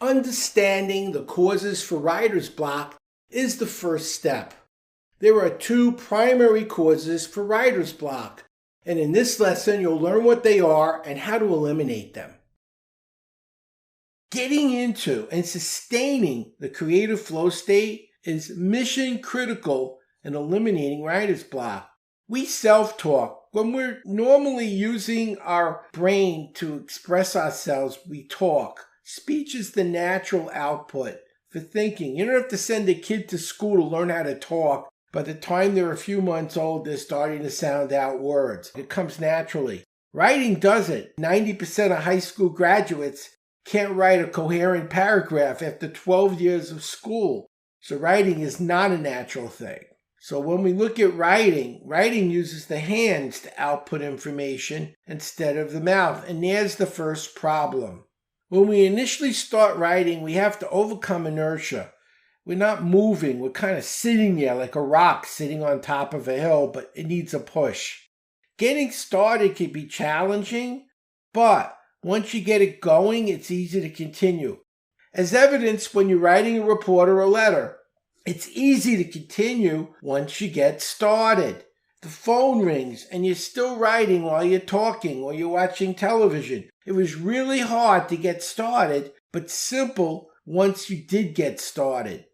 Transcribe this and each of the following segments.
Understanding the causes for writer's block is the first step. There are two primary causes for writer's block, and in this lesson you'll learn what they are and how to eliminate them. Getting into and sustaining the creative flow state is mission critical in eliminating writer's block. We self-talk. When we're normally using our brain to express ourselves, we talk. Speech is the natural output for thinking. You don't have to send a kid to school to learn how to talk. By the time they're a few months old, they're starting to sound out words. It comes naturally. Writing doesn't. 90% of high school graduates can't write a coherent paragraph after 12 years of school. So writing is not a natural thing. So when we look at writing uses the hands to output information instead of the mouth. And there's the first problem. When we initially start writing, we have to overcome inertia. We're not moving. We're kind of sitting there like a rock sitting on top of a hill, but it needs a push. Getting started can be challenging, but once you get it going, it's easy to continue. As evidenced when you're writing a report or a letter, it's easy to continue once you get started. The phone rings and you're still writing while you're talking or you're watching television. It was really hard to get started, but simple once you did get started.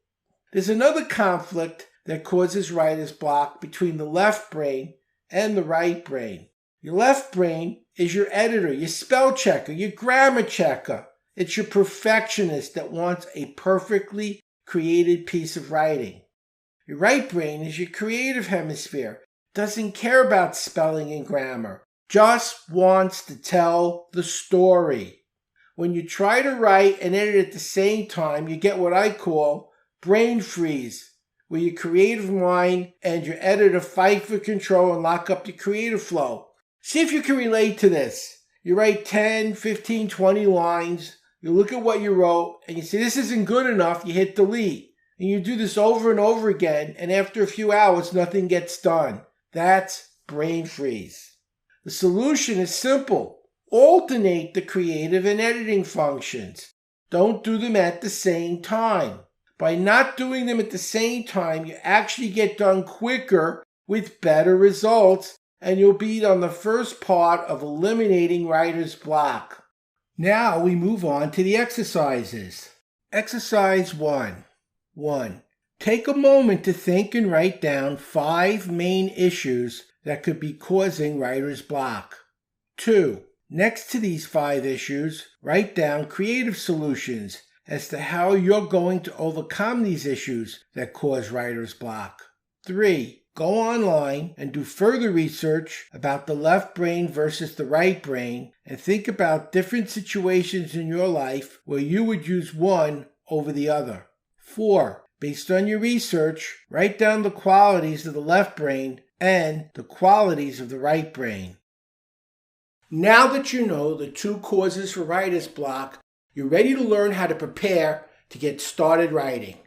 There's another conflict that causes writer's block between the left brain and the right brain. Your left brain is your editor, your spell checker, your grammar checker. It's your perfectionist that wants a perfectly created piece of writing. Your right brain is your creative hemisphere. Doesn't care about spelling and grammar. Just wants to tell the story. When you try to write and edit at the same time, you get what I call brain freeze, where your creative mind and your editor fight for control and lock up your creative flow. See if you can relate to this. You write 10, 15, 20 lines. You look at what you wrote and you say, this isn't good enough. You hit delete. And you do this over and over again. And after a few hours, nothing gets done. That's brain freeze. The solution is simple. Alternate the creative and editing functions. Don't do them at the same time. By not doing them at the same time, you actually get done quicker with better results, and you'll be on the first part of eliminating writer's block. Now we move on to the exercises. Exercise 1. 1. Take a moment to think and write down 5 main issues that could be causing writer's block. 2. Next to these 5 issues, write down creative solutions as to how you're going to overcome these issues that cause writer's block. 3. Go online and do further research about the left brain versus the right brain and think about different situations in your life where you would use one over the other. 4. Based on your research, write down the qualities of the left brain and the qualities of the right brain. Now that you know the 2 causes for writer's block, you're ready to learn how to prepare to get started writing.